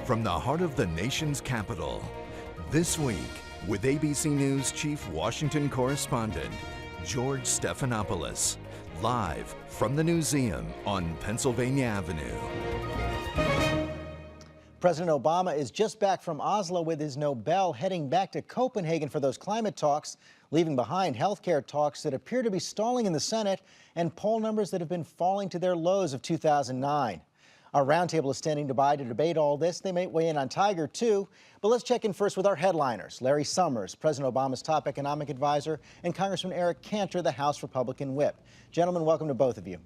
From the heart of the nation's capital, this week with ABC News Chief Washington Correspondent George Stephanopoulos, live from the Newseum on Pennsylvania Avenue. President Obama is just back from Oslo with his Nobel, heading back to Copenhagen for those climate talks, leaving behind healthcare talks that appear to be stalling in the Senate and poll numbers that have been falling to their lows of 2009. Our roundtable is standing by to debate all this. They may weigh in on Tiger, too. But let's check in first with our headliners. Larry Summers, President Obama's top economic advisor, and Congressman Eric Cantor, the House Republican whip. Gentlemen, welcome to both of you.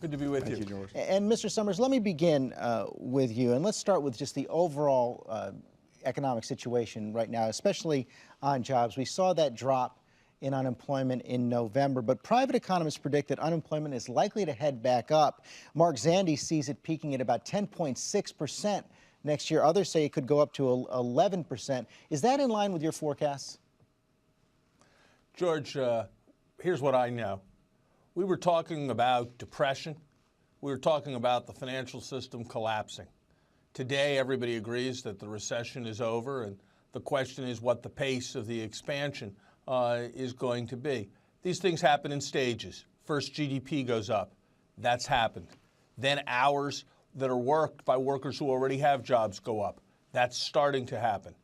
Good to be with you. Thank you, George. And Mr. Summers, let me begin with you. And let's start with just the overall economic situation right now, especially on jobs. We saw that drop in unemployment in November, but private economists predict that unemployment is likely to head back up. Mark Zandi sees it peaking at about 10.6% next year. Others say it could go up to 11%. Is that in line with your forecasts? George, here's what I know. We were talking about depression. We were talking about the financial system collapsing. Today, everybody agrees that the recession is over, and the question is what the pace of the expansion is going to be. These things happen in stages. First, GDP goes up. That's happened. Then hours that are worked by workers who already have jobs go up. That's starting to happen.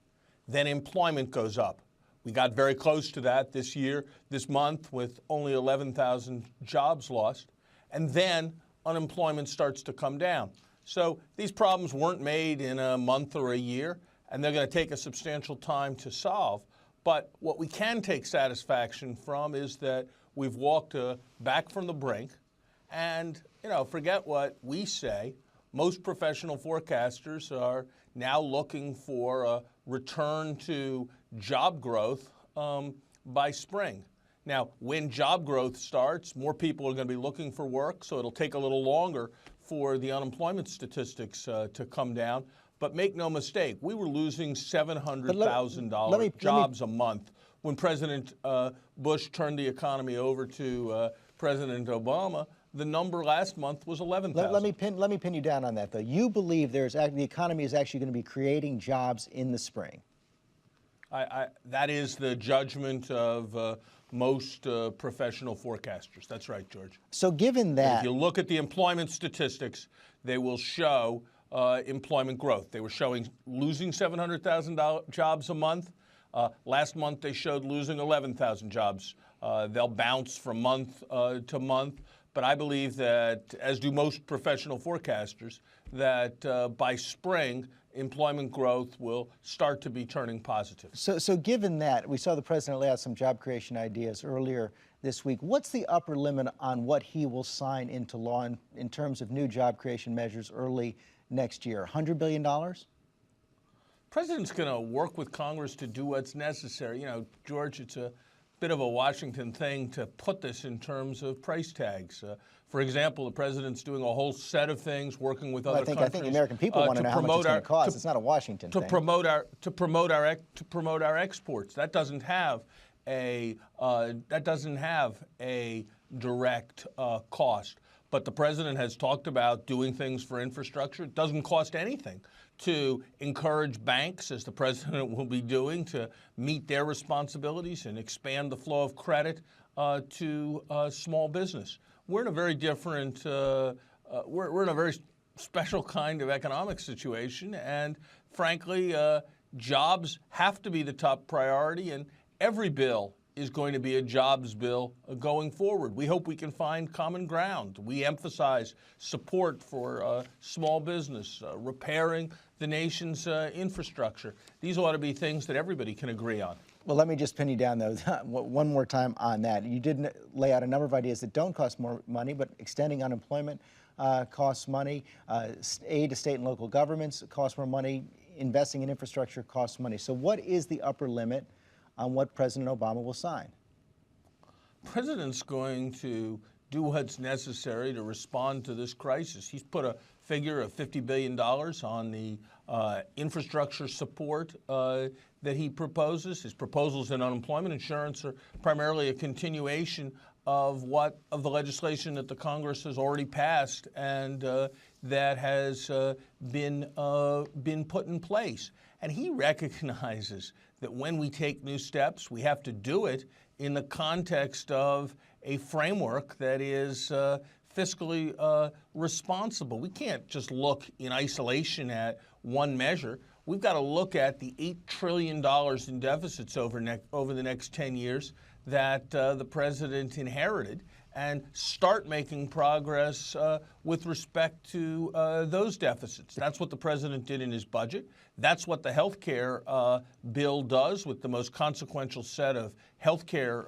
Then employment goes up. We got very close to that this year, this month, with only 11,000 jobs lost. And then unemployment starts to come down. So these problems weren't made in a month or a year, and they're going to take a substantial time to solve. But what we can take satisfaction from is that we've walked back from the brink. And, forget what we say. Most professional forecasters are now looking for a return to job growth by spring. Now, when job growth starts, more people are going to be looking for work, so it'll take a little longer for the unemployment statistics to come down. But make no mistake, we were losing $700,000 jobs a month when President Bush turned the economy over to President Obama. The number last month was 11,000. Let me pin you down on that, though. You believe the economy is actually going to be creating jobs in the spring. That is the judgment of most professional forecasters. That's right, George. So given that, if you look at the employment statistics, they will show employment growth. They were showing losing 700,000 jobs a month. Last month, they showed losing 11,000 jobs. They'll bounce from month to month. But I believe that, as do most professional forecasters, that by spring, employment growth will start to be turning positive. So given that, we saw the president lay out some job creation ideas earlier this week. What's the upper limit on what he will sign into law in terms of new job creation measures early next year? $100 billion? President's going to work with Congress to do what's necessary. George, it's a bit of a Washington thing to put this in terms of price tags. For example, the president's doing a whole set of things, working with other countries. I think the American people want to know how much it's going to cost. It's not a Washington thing. To promote our exports. That doesn't have a direct cost. But the president has talked about doing things for infrastructure. It doesn't cost anything to encourage banks, as the president will be doing, to meet their responsibilities and expand the flow of credit to small business. We're in a very different, we're in a very special kind of economic situation, and frankly, jobs have to be the top priority, and every bill is going to be a jobs bill going forward. We hope we can find common ground. We emphasize support for small business, repairing the nation's infrastructure. These ought to be things that everybody can agree on. Well, let me just pin you down, though, one more time on that. You did lay out a number of ideas that don't cost more money, but extending unemployment costs money. Aid to state and local governments costs more money. Investing in infrastructure costs money. So what is the upper limit on what President Obama will sign? The president's going to do what's necessary to respond to this crisis. He's put a figure of $50 billion on the infrastructure support that he proposes. His proposals in unemployment insurance are primarily a continuation of the legislation that the Congress has already passed and that has been put in place. And he recognizes that when we take new steps, we have to do it in the context of a framework that is fiscally responsible. We can't just look in isolation at one measure. We've got to look at the $8 trillion in deficits over the next 10 years that the president inherited and start making progress with respect to those deficits. That's what the president did in his budget. That's what the health care bill does, with the most consequential set of health care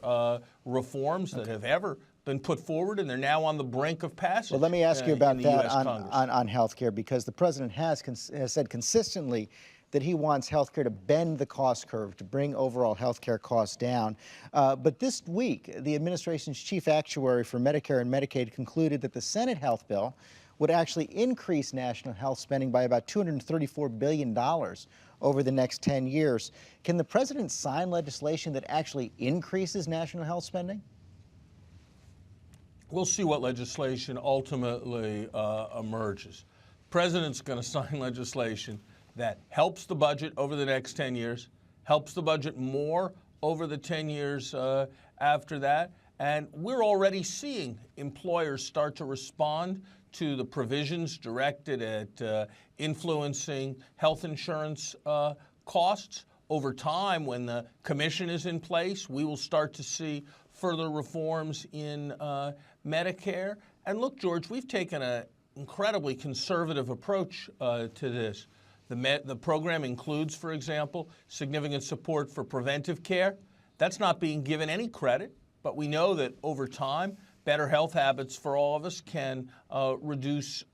reforms that have ever been put forward, and they're now on the brink of passage. Well, let me ask you about that on healthcare, because the president has said consistently that he wants healthcare to bend the cost curve, to bring overall healthcare costs down. But this week, the administration's chief actuary for Medicare and Medicaid concluded that the Senate health bill would actually increase national health spending by about $234 billion over the next 10 years. Can the president sign legislation that actually increases national health spending? We'll see what legislation ultimately emerges. The president's going to sign legislation that helps the budget over the next 10 years, helps the budget more over the 10 years after that. And we're already seeing employers start to respond to the provisions directed at influencing health insurance costs. Over time, when the commission is in place, we will start to see further reforms in Medicare. And look, George, we've taken an incredibly conservative approach to this. The program includes, for example, significant support for preventive care. That's not being given any credit, but we know that over time, better health habits for all of us can reduce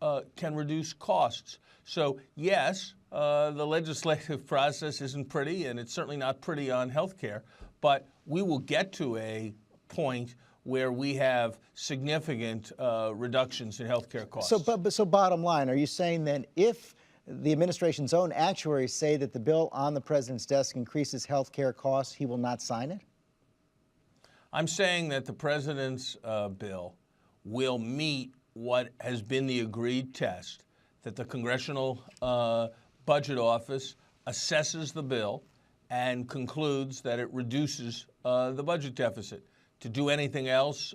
costs. So yes, the legislative process isn't pretty, and it's certainly not pretty on health care, but we will get to a point where we have significant reductions in health care costs. So bottom line, are you saying then if the administration's own actuaries say that the bill on the president's desk increases health care costs, he will not sign it? I'm saying that the president's bill will meet what has been the agreed test, that the Congressional Budget Office assesses the bill and concludes that it reduces the budget deficit. To do anything else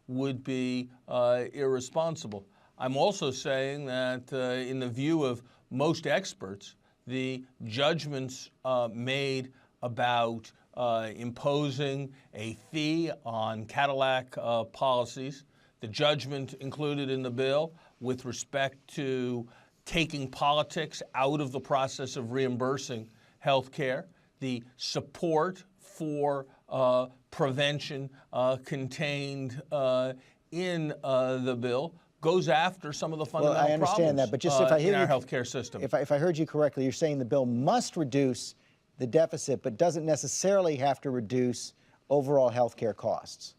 would be irresponsible. I'm also saying that in the view of most experts, the judgments made about imposing a fee on Cadillac policies, the judgment included in the bill with respect to taking politics out of the process of reimbursing health care, the support for prevention contained in the bill goes after some of the fundamental problems. Well, I understand that, but just if I hear in our healthcare system. If I heard you correctly, you're saying the bill must reduce the deficit, but doesn't necessarily have to reduce overall healthcare costs.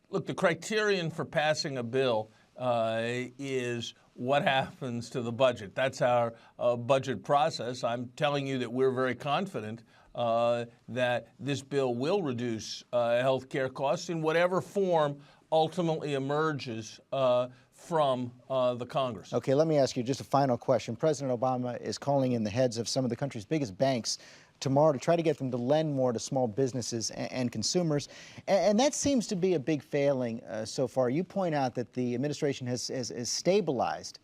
Look, the criterion for passing a bill is what happens to the budget. That's our budget process. I'm telling you that we're very confident that this bill will reduce health care costs in whatever form ultimately emerges from the Congress. Okay, let me ask you just a final question. President Obama is calling in the heads of some of the country's biggest banks tomorrow to try to get them to lend more to small businesses and consumers. And that seems to be a big failing so far. You point out that the administration has stabilized.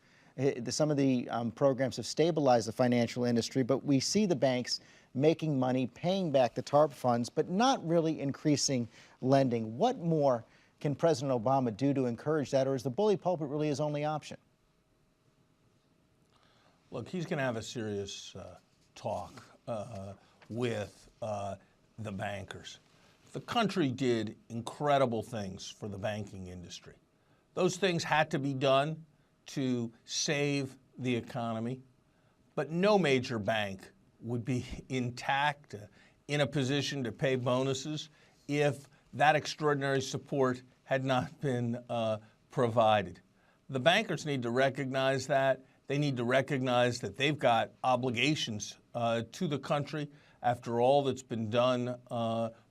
Some of the programs have stabilized the financial industry, but we see the banks making money, paying back the TARP funds, but not really increasing lending. What more can President Obama do to encourage that, or is the bully pulpit really his only option? Look, he's going to have a serious talk with the bankers. The country did incredible things for the banking industry. Those things had to be done to save the economy, but no major bank would be intact, in a position to pay bonuses if that extraordinary support had not been provided. The bankers need to recognize that. They need to recognize that they've got obligations to the country after all that's been done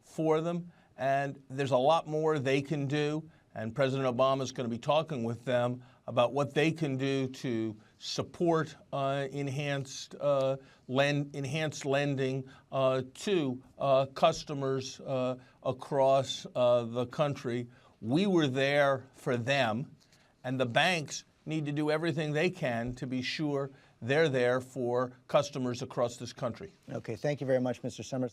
for them. And there's a lot more they can do. And President Obama is going to be talking with them about what they can do to support enhanced lending to customers across the country. We were there for them, and the banks need to do everything they can to be sure they're there for customers across this country. Okay, thank you very much, Mr. Summers.